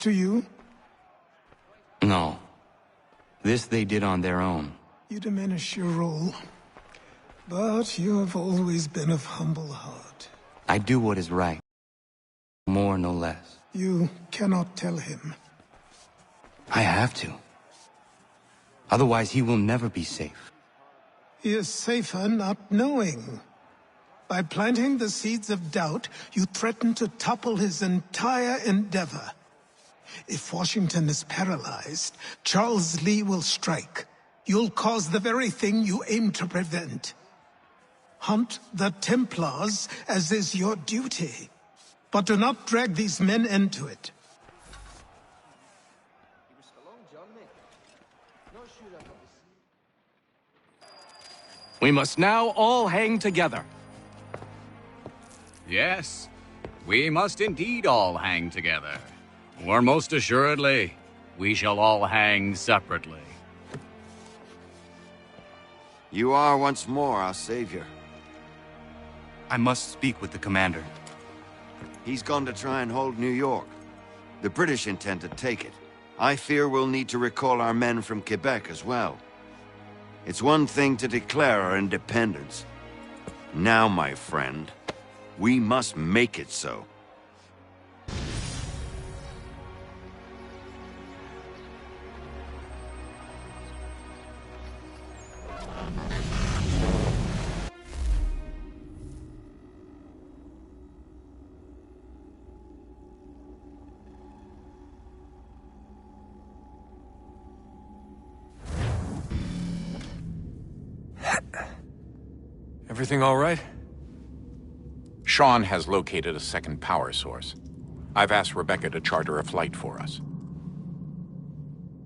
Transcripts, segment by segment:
to you? No. This they did on their own. You diminish your role. But you have always been of humble heart. I do what is right. More, no less. You cannot tell him. I have to. Otherwise, he will never be safe. He is safer not knowing. By planting the seeds of doubt, you threaten to topple his entire endeavor. If Washington is paralyzed, Charles Lee will strike. You'll cause the very thing you aim to prevent. Hunt the Templars, as is your duty. But do not drag these men into it. We must now all hang together. Yes, we must indeed all hang together. Or most assuredly, we shall all hang separately. You are once more our savior. I must speak with the commander. He's gone to try and hold New York. The British intend to take it. I fear we'll need to recall our men from Quebec as well. It's one thing to declare our independence. Now, my friend, we must make it so. Everything all right? Sean has located a second power source. I've asked Rebecca to charter a flight for us.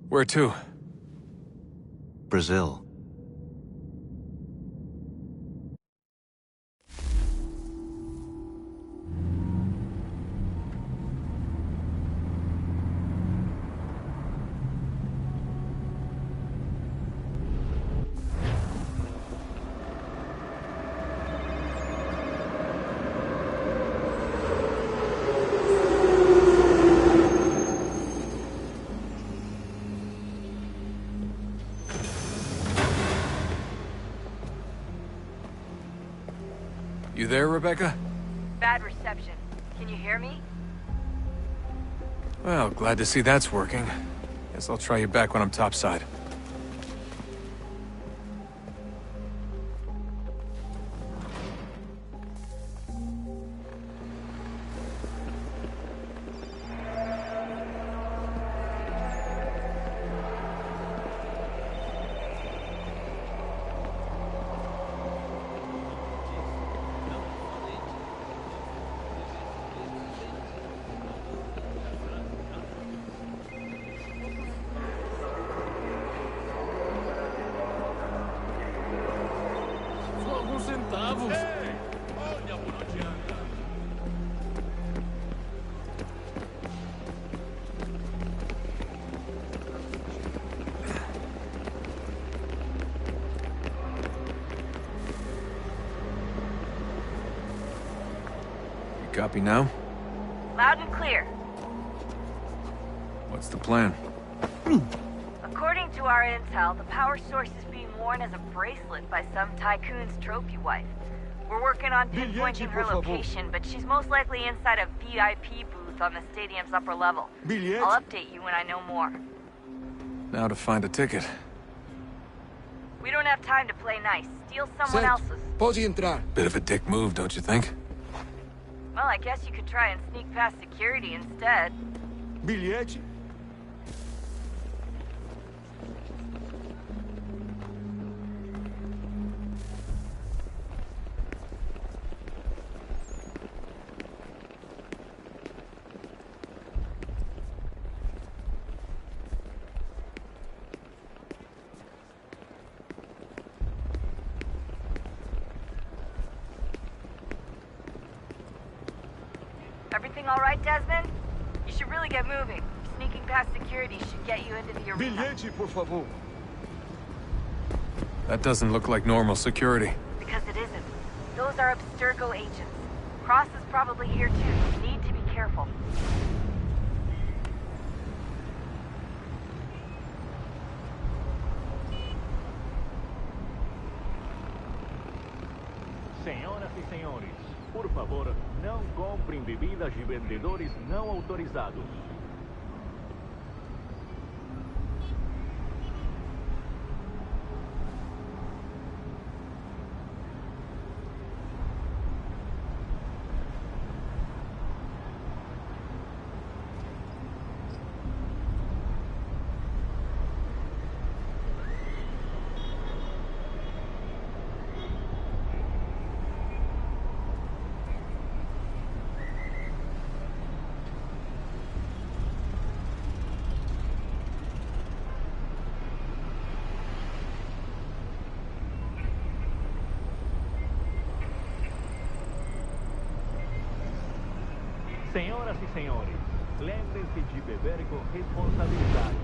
Where to? Brazil. You there, Rebecca? Bad reception. Can you hear me? Well, glad to see that's working. Guess I'll try you back when I'm topside. Copy now? Loud and clear. What's the plan? According to our intel, the power source is being worn as a bracelet by some tycoon's trophy wife. We're working on pinpointing her location, but she's most likely inside a VIP booth on the stadium's upper level. I'll update you when I know more. Now to find a ticket. We don't have time to play nice. Steal someone else's. Pode entrar. Bit of a dick move, don't you think? Well, I guess you could try and sneak past security instead. Bilhete? Everything all right, Desmond? You should really get moving. Sneaking past security should get you into the arena. Bilhete, por favor. That doesn't look like normal security. Because it isn't. Those are Abstergo agents. Cross is probably here too. You need to be careful. Senhoras e senhores, por favor, não comprem bebidas de vendedores não autorizados. Senhoras e senhores, lembrem-se de beber com responsabilidade.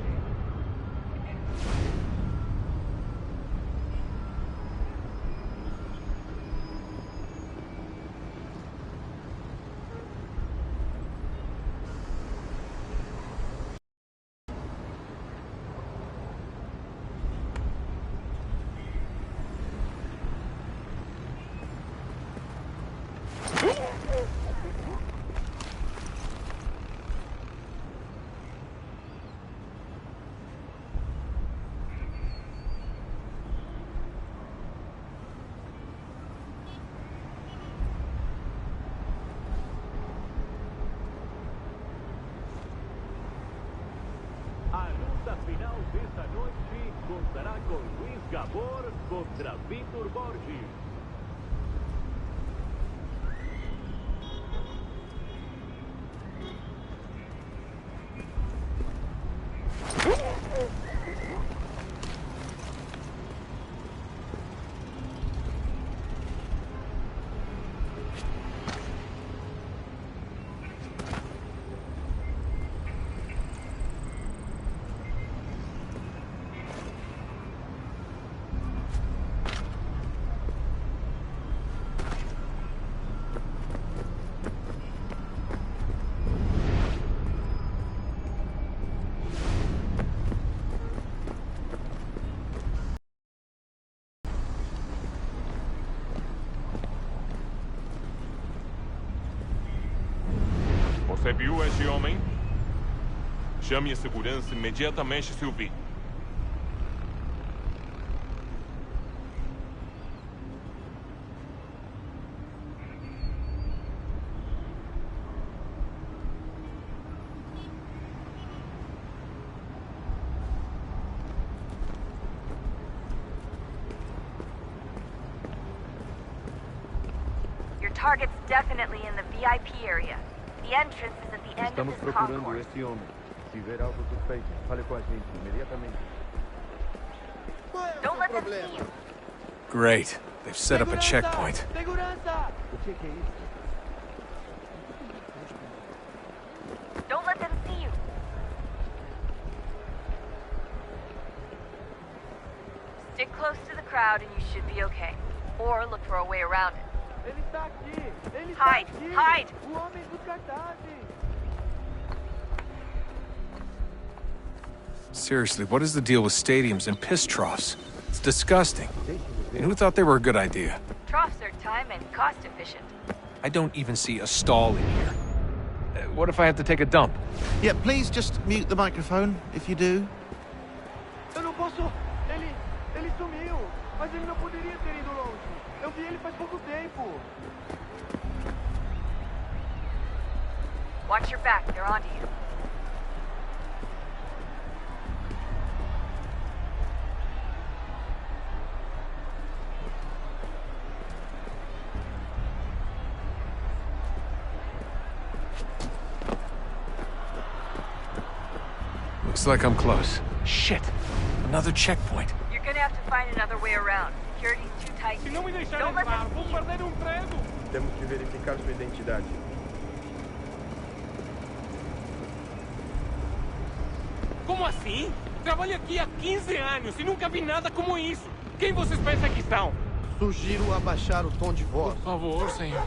A luta final desta noite contará com Luiz Gabor contra Vitor Borges. Você viu este homem? Chame a segurança imediatamente se o vir. Your target's definitely in the VIP area. The entrance is at the end of Estamos this procurando concourse. esse homem. Se ver algo suspeito, fale com a gente imediatamente. Don't let them see you. Great. They've set up a checkpoint. Segurança! O que é isso? Don't let them see you. Stick close to the crowd and you should be okay. Or look for a way around it. Ele está aqui! Ele está Hide! aqui! Hide! O homem dos cartazes! Seriously, what is the deal with stadiums and piss troughs? It's disgusting. And who thought they were a good idea? Troughs are time and cost efficient. I don't even see a stall in here. What if I have to take a dump? Yeah, please just mute the microphone if you do. Eu não posso! Ele sumiu! Mas ele não poderia ter ido longe! Eu vi ele faz pouco tempo! Watch your back, they're onto you. Looks like I'm close. Shit! Another checkpoint. You're gonna have to find another way around. Security's too tight. Se não me deixar Don't let entrar, them vou see you. perder emprego. Temos que verificar sua identidade. Como assim? Trabalho aqui há 15 anos e nunca vi nada como isso. Quem vocês pensam que estão? Sugiro abaixar o tom de voz. Por favor, senhor.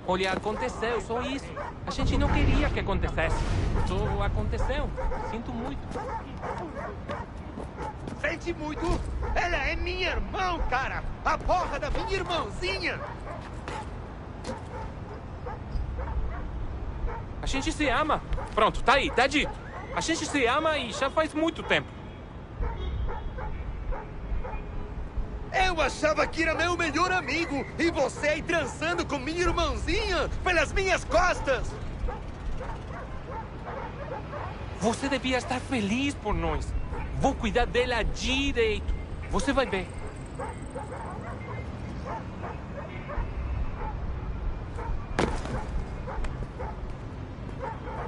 Olha, aconteceu, só isso. A gente não queria que acontecesse. Só aconteceu. Sinto muito. Sente muito? Ela é minha irmã, cara! A porra da minha irmãzinha! A gente se ama. Pronto, tá aí, tá dito. A gente se ama e já faz muito tempo. Eu achava que era meu melhor amigo e você aí transando com minha irmãzinha pelas minhas costas! Você devia estar feliz por nós. Vou cuidar dela direito. Você vai ver.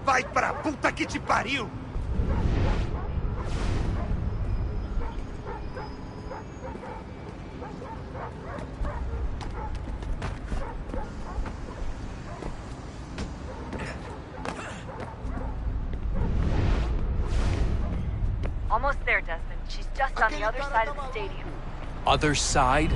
Vai pra puta que te pariu! Almost there, Desmond. She's just on the other side of the stadium. Other side?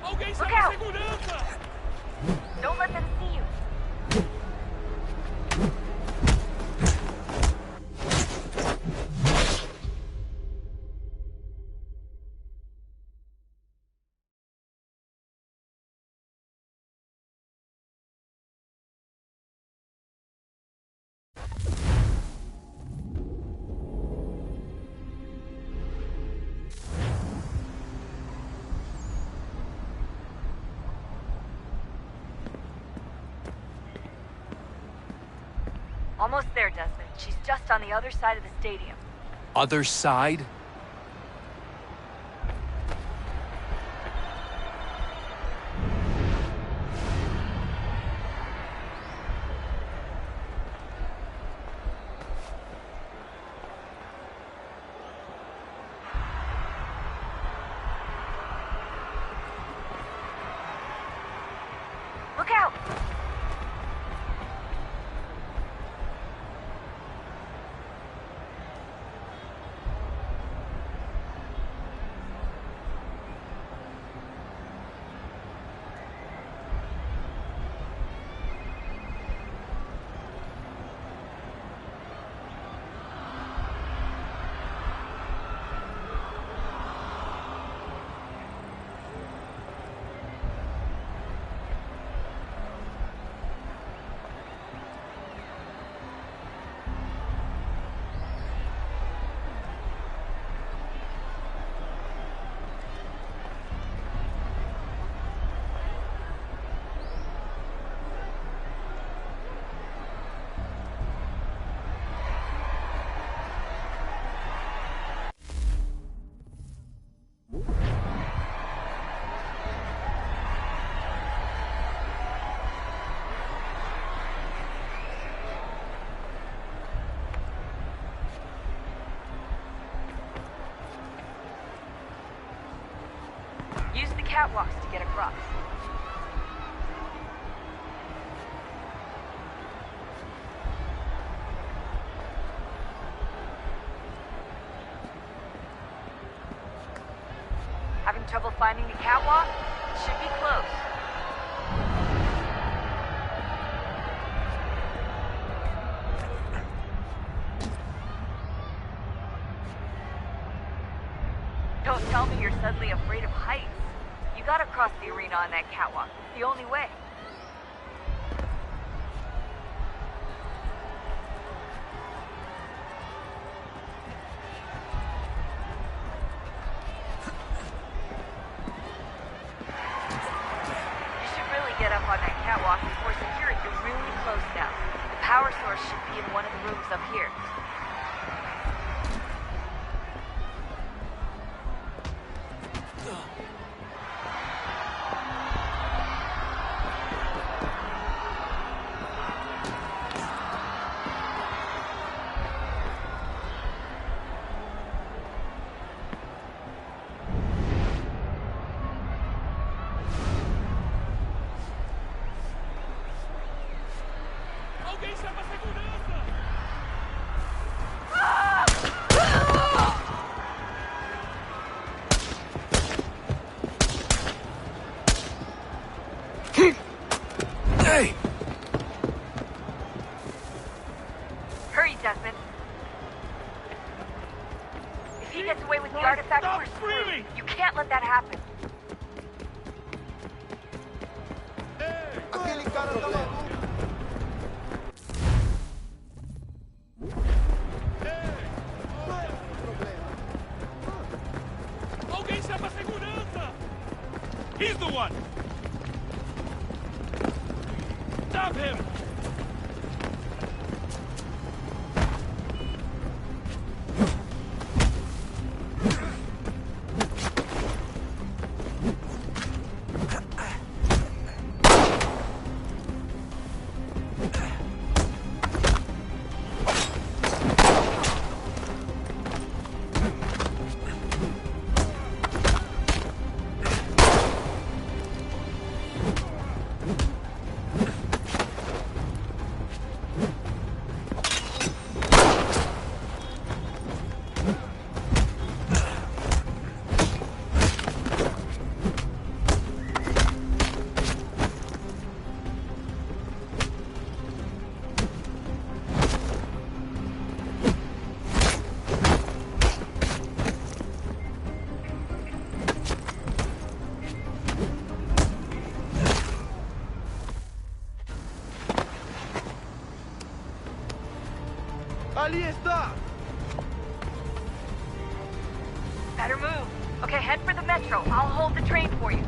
Alguém Look chama out! segurança! Don't let them see you. Almost there, Desmond. She's just on the other side of the stadium. Other side? Look out! Use the catwalks to get across. Having trouble finding the catwalk? Should be close. Don't tell me you're suddenly afraid of heights. You gotta cross the arena on that catwalk. It's the only way. get up on that catwalk before security. You're really close now. The power source should be in one of the rooms up here. Hey! Hurry, Desmond. If he gets away with the artifact, we're screwed. You can't let that happen. Aquele cara tá maluco. Alguém chama a segurança! He's the one! Stop him! Ali está! Better move. Okay, head for the metro. I'll hold the train for you.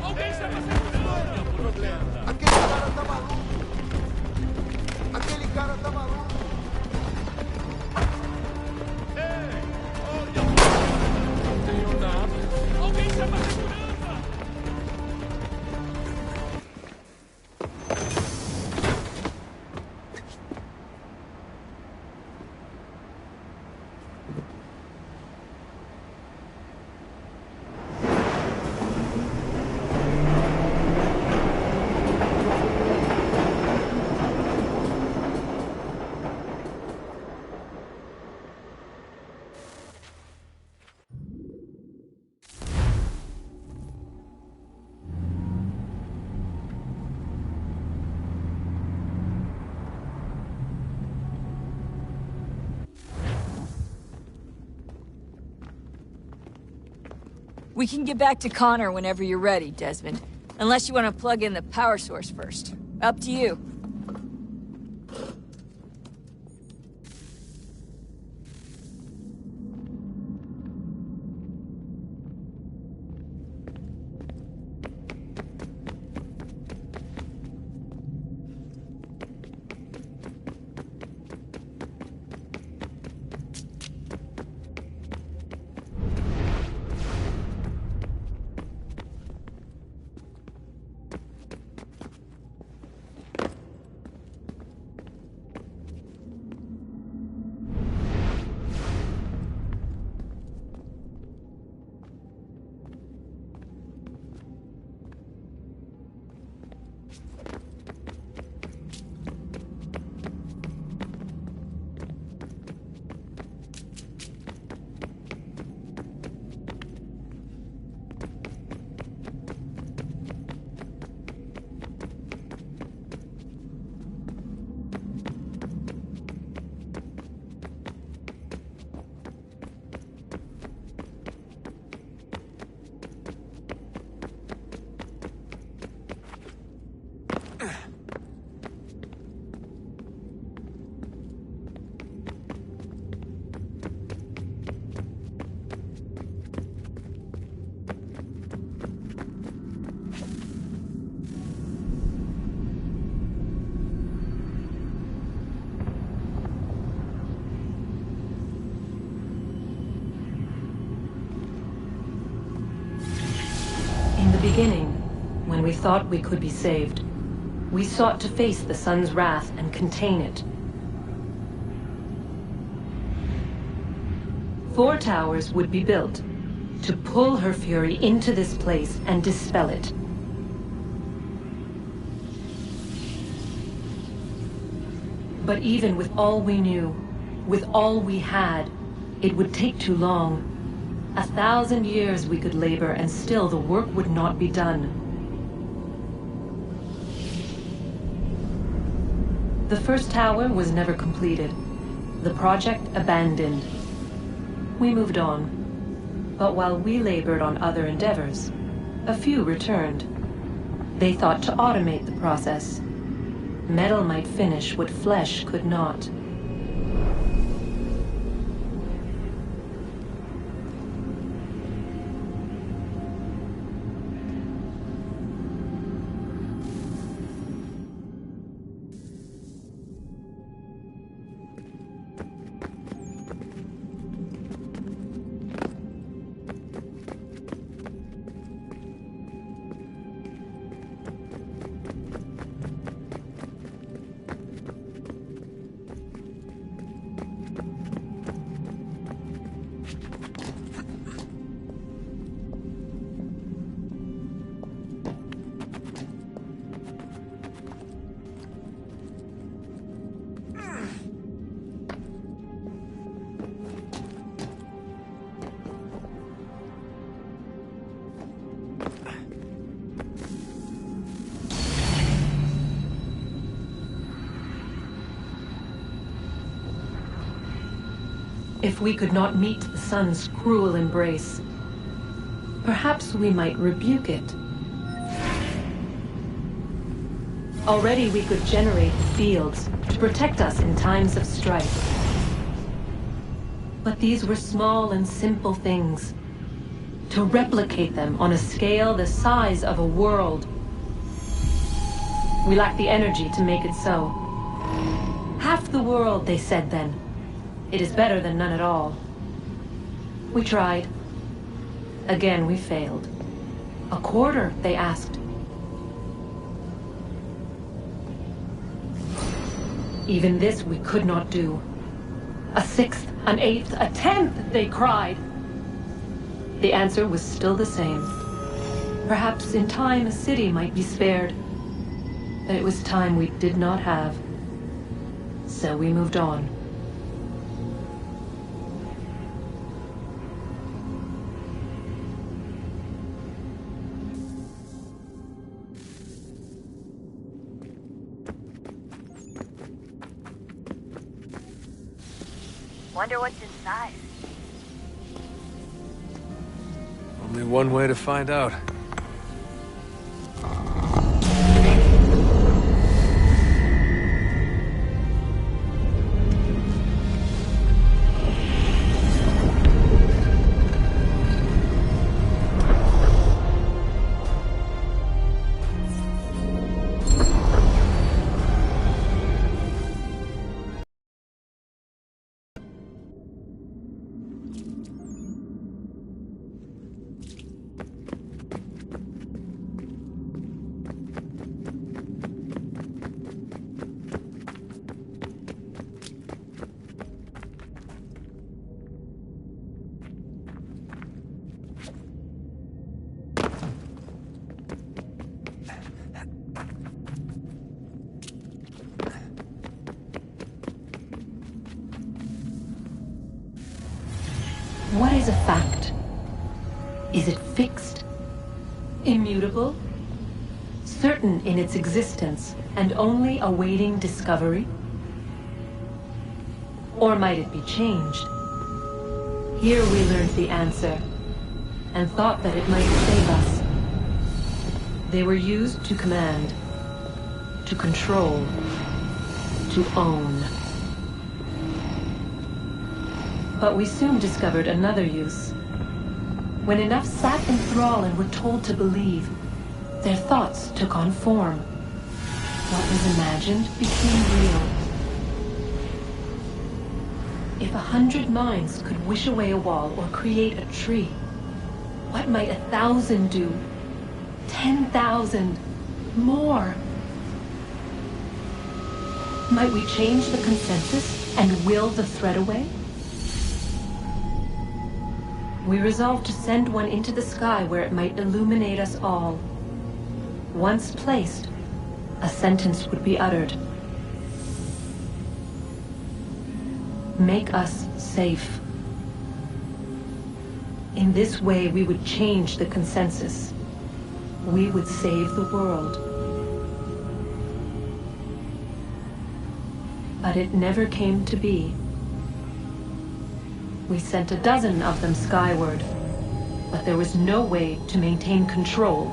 Alguém chama a segurança! Aquele cara tá maluco! Aquele cara tá maluco! Não tenho nada. Alguém chama a segurança! We can get back to Connor whenever you're ready, Desmond. Unless you want to plug in the power source first. Up to you. beginning, when we thought we could be saved, we sought to face the sun's wrath and contain it. 4 towers would be built to pull her fury into this place and dispel it. But even with all we knew, with all we had, it would take too long. 1,000 years we could labor, and still the work would not be done. The first tower was never completed. The project abandoned. We moved on. But while we labored on other endeavors, a few returned. They thought to automate the process. Metal might finish what flesh could not. If we could not meet the sun's cruel embrace, perhaps we might rebuke it. Already we could generate the fields to protect us in times of strife. But these were small and simple things. To replicate them on a scale the size of a world, we lack the energy to make it so. Half the world, they said then. It is better than none at all. We tried. Again, we failed. A quarter, they asked. Even this we could not do. A 1/6, an 1/8, a 1/10, they cried. The answer was still the same. Perhaps in time a city might be spared. But it was time we did not have. So we moved on. Wonder what's inside. Only one way to find out. What is a fact? Is it fixed? Immutable? Certain in its existence and only awaiting discovery? Or might it be changed? Here we learned the answer and thought that it might save us. They were used to command, to control, to own. But we soon discovered another use. When enough sat in thrall and were told to believe, their thoughts took on form. What was imagined became real. If 100 minds could wish away a wall or create a tree, what might 1,000 do? 10,000. More. Might we change the consensus and will the threat away? We resolved to send one into the sky where it might illuminate us all. Once placed, a sentence would be uttered. Make us safe. In this way, we would change the consensus. We would save the world. But it never came to be. We sent a dozen of them skyward, but there was no way to maintain control,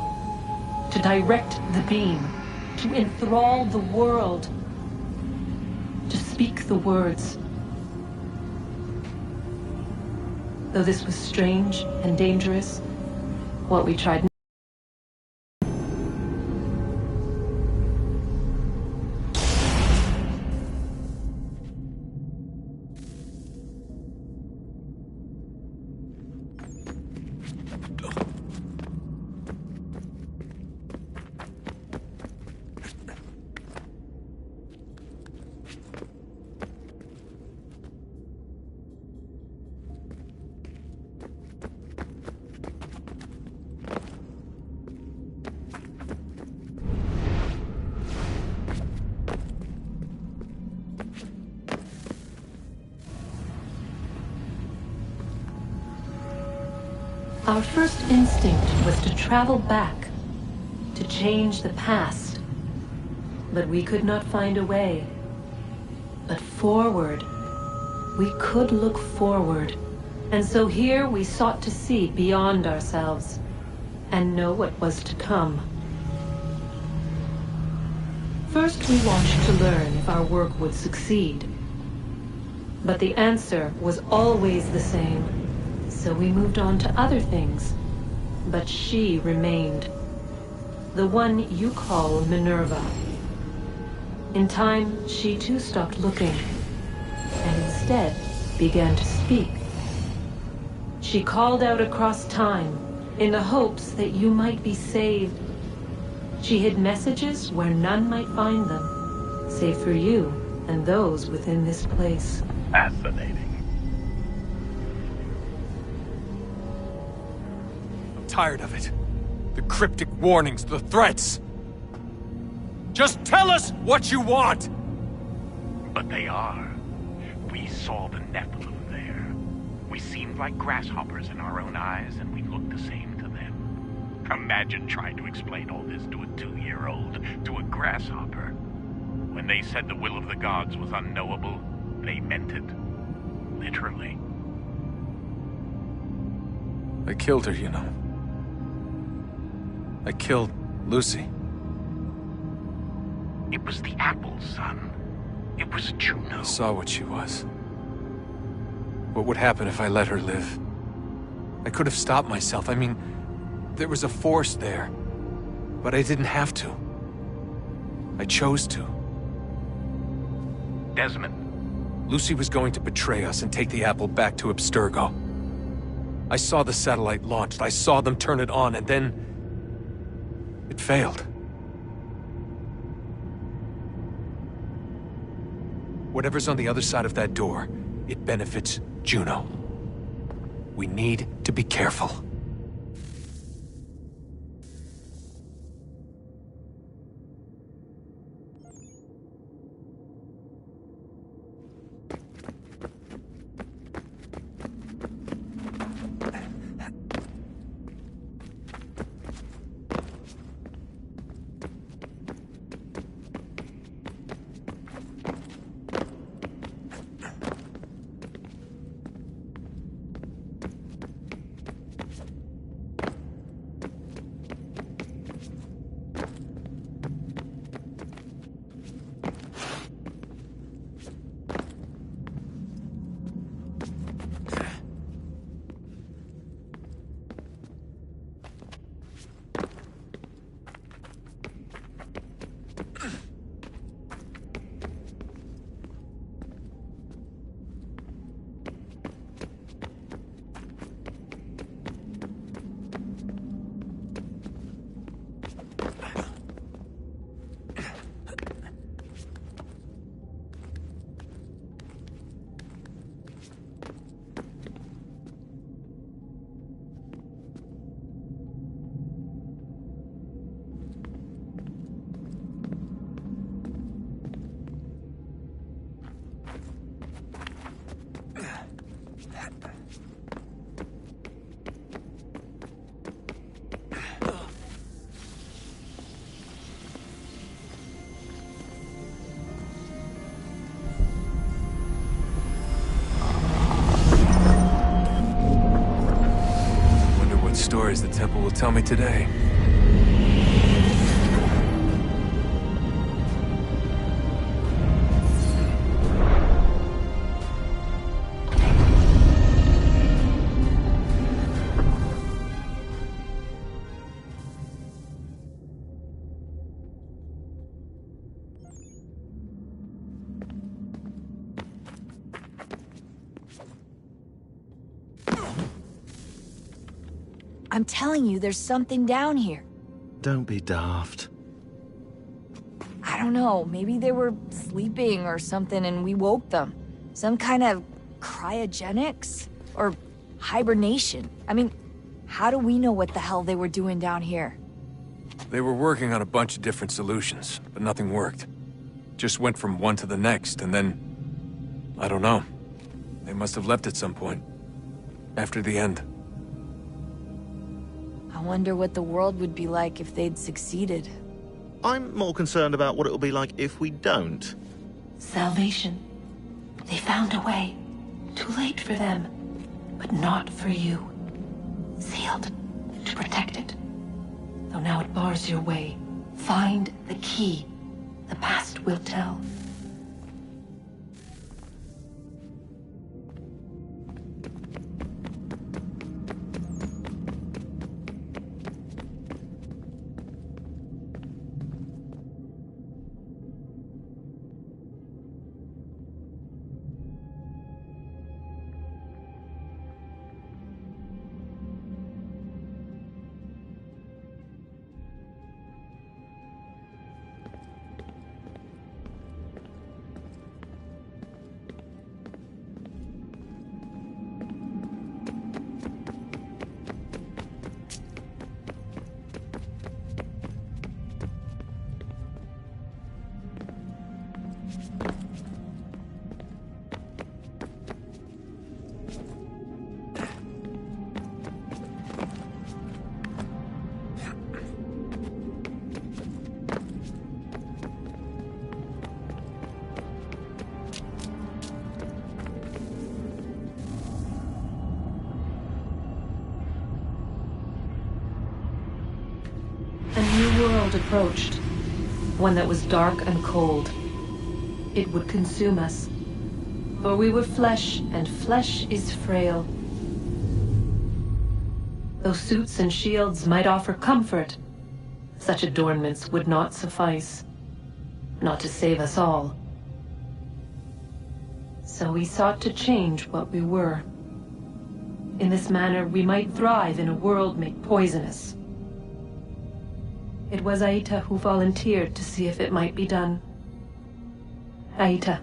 to direct the beam, to enthrall the world, to speak the words. Though this was strange and dangerous, what we tried. Our first instinct was to travel back, to change the past. But we could not find a way. But forward, we could look forward. And so here we sought to see beyond ourselves and know what was to come. First, we watched to learn if our work would succeed. But the answer was always the same. So we moved on to other things. But she remained. The one you call Minerva. In time, she too stopped looking, and instead began to speak. She called out across time, in the hopes that you might be saved. She hid messages where none might find them, save for you and those within this place. Fascinating. Tired of it. The cryptic warnings, the threats. Just tell us what you want! But they are. We saw the Nephilim there. We seemed like grasshoppers in our own eyes, and we looked the same to them. Imagine trying to explain all this to a 2-year-old, to a grasshopper. When they said the will of the gods was unknowable, they meant it. Literally. I killed her, you know. I killed Lucy. It was the apple, son. It was Juno. I saw what she was. What would happen if I let her live? I could have stopped myself. I mean, there was a force there. But I didn't have to. I chose to. Desmond. Lucy was going to betray us and take the apple back to Abstergo. I saw the satellite launched. I saw them turn it on, and then it failed. Whatever's on the other side of that door, it benefits Juno. We need to be careful. people will tell me today. I'm telling you, there's something down here. Don't be daft. I don't know, maybe they were sleeping or something and we woke them. Some kind of cryogenics? Or hibernation? I mean, how do we know what the hell they were doing down here? They were working on a bunch of different solutions, but nothing worked. Just went from one to the next, and then... I don't know. They must have left at some point. After the end. I wonder what the world would be like if they'd succeeded. I'm more concerned about what it'll be like if we don't. Salvation. They found a way. Too late for them, but not for you. Sealed to protect it. Though now it bars your way. Find the key. The past will tell. World approached, one that was dark and cold. It would consume us, for we were flesh, and flesh is frail. Though suits and shields might offer comfort, such adornments would not suffice, not to save us all. So we sought to change what we were. In this manner, we might thrive in a world made poisonous. It was Aita who volunteered to see if it might be done. Aita,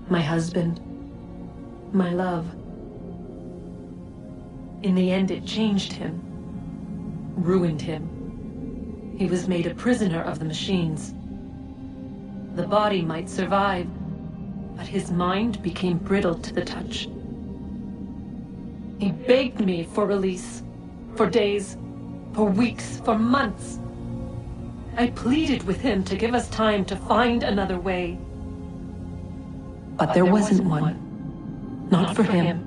my husband, my love. In the end, it changed him, ruined him. He was made a prisoner of the machines. The body might survive, but his mind became brittle to the touch. He begged me for release, for days, for weeks, for months. I pleaded with him to give us time to find another way. But there wasn't one. Not for him.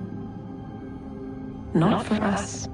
Not for us.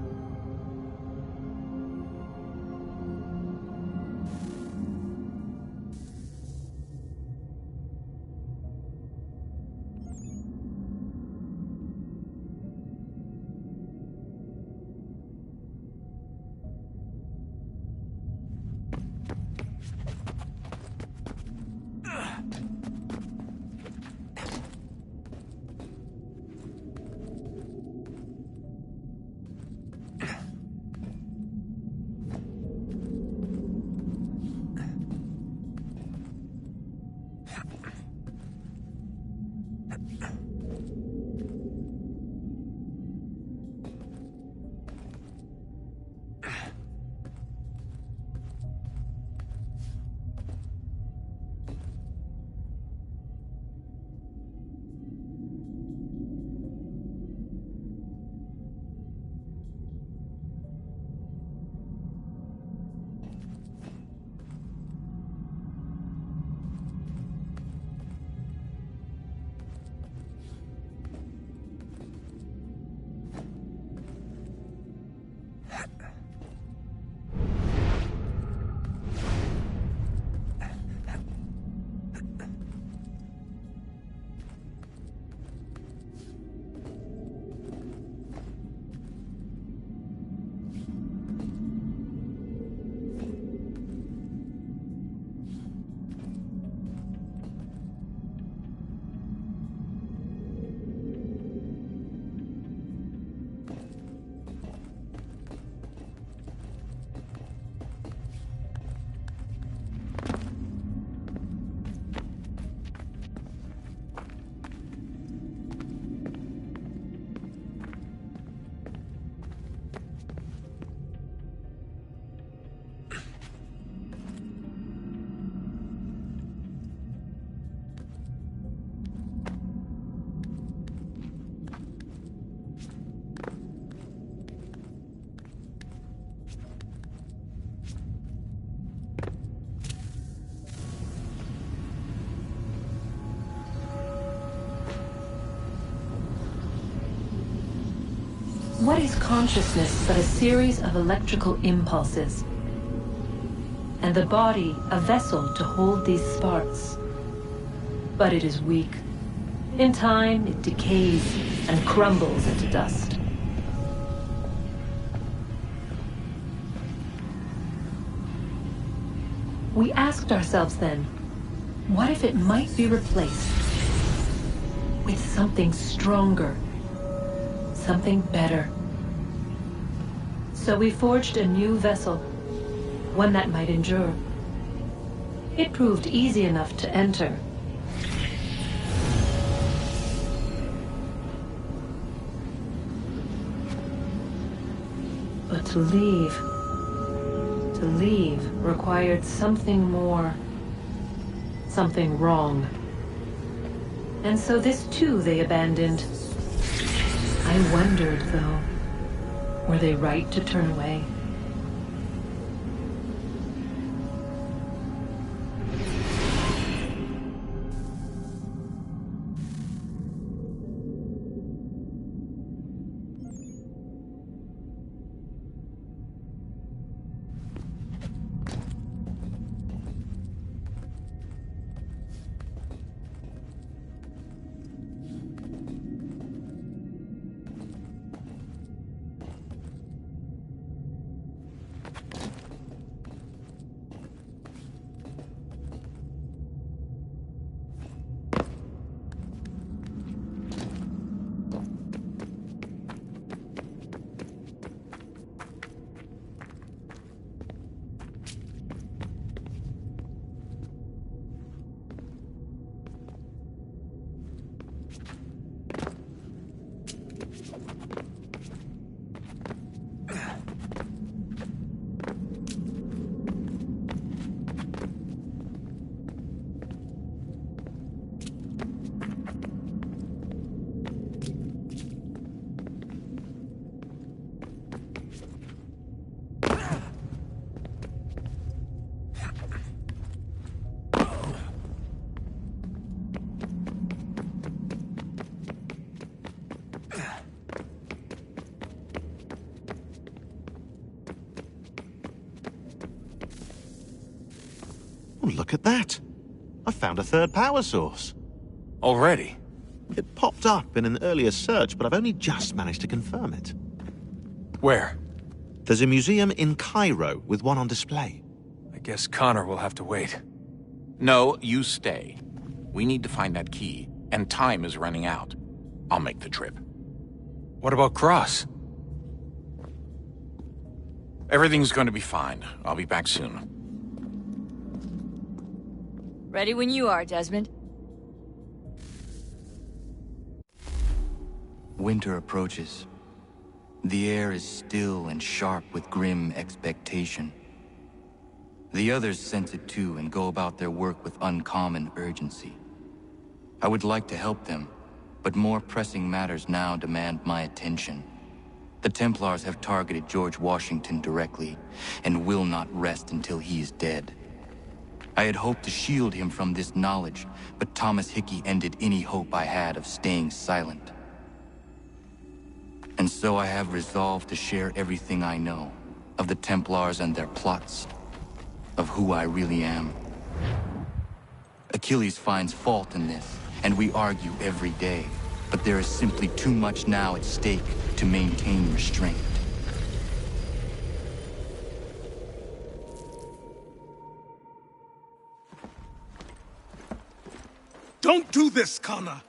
What is consciousness but a series of electrical impulses? And the body a vessel to hold these sparks. But it is weak. In time, it decays and crumbles into dust. We asked ourselves then, what if it might be replaced with something stronger, something better? So we forged a new vessel, one that might endure. It proved easy enough to enter. But to leave required something more, something wrong. And so this too they abandoned. I wondered, though, were they right to turn away? Oh, look at that. I found a third power source. Already? It popped up in an earlier search, but I've only just managed to confirm it. Where? There's a museum in Cairo with one on display. I guess Connor will have to wait. No, you stay. We need to find that key, and time is running out. I'll make the trip. What about Cross? Everything's going to be fine. I'll be back soon. Ready when you are, Desmond. Winter approaches. The air is still and sharp with grim expectation. The others sense it too and go about their work with uncommon urgency. I would like to help them, but more pressing matters now demand my attention. The Templars have targeted George Washington directly, and will not rest until he is dead. I had hoped to shield him from this knowledge, but Thomas Hickey ended any hope I had of staying silent. And so I have resolved to share everything I know, of the Templars and their plots, of who I really am. Achilles finds fault in this, and we argue every day, but there is simply too much now at stake to maintain restraint. Don't do this, Connor!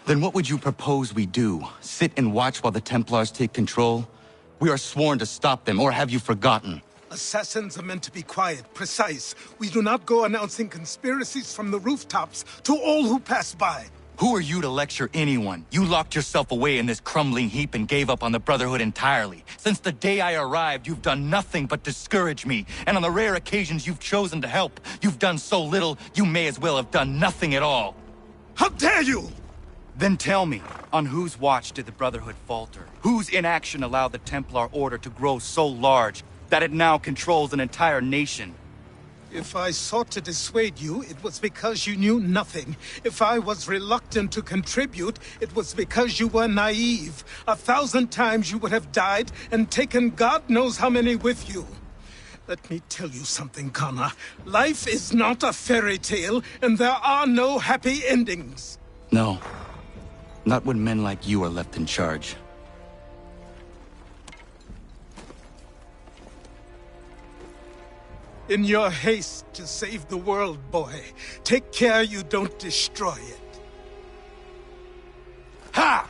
Then what would you propose we do? Sit and watch while the Templars take control? We are sworn to stop them, or have you forgotten? Assassins are meant to be quiet, precise. We do not go announcing conspiracies from the rooftops to all who pass by. Who are you to lecture anyone? You locked yourself away in this crumbling heap and gave up on the Brotherhood entirely. Since the day I arrived, you've done nothing but discourage me. And on the rare occasions you've chosen to help, you've done so little, you may as well have done nothing at all. How dare you! Then tell me, on whose watch did the Brotherhood falter? Whose inaction allowed the Templar Order to grow so large that it now controls an entire nation? If I sought to dissuade you, it was because you knew nothing. If I was reluctant to contribute, it was because you were naive. 1,000 times you would have died and taken God knows how many with you. Let me tell you something, Connor. Life is not a fairy tale, and there are no happy endings. No. Not when men like you are left in charge. In your haste to save the world, boy, take care you don't destroy it. Ha!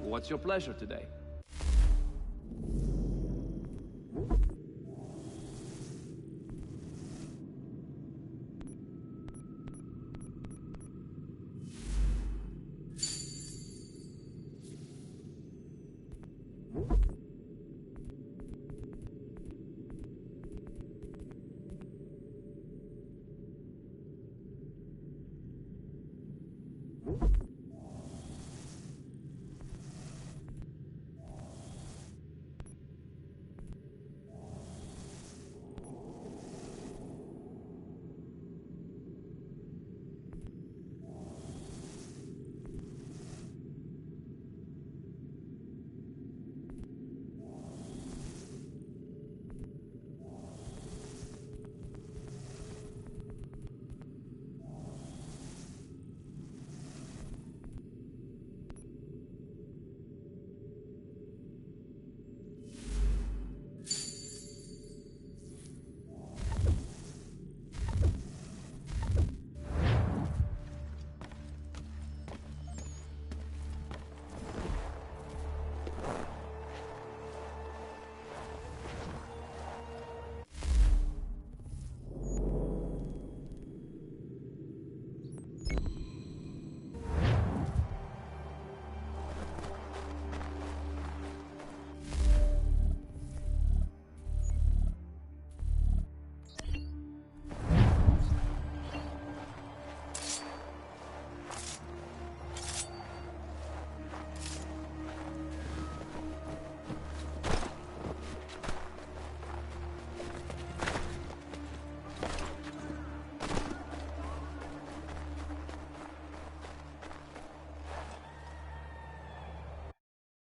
What's your pleasure today?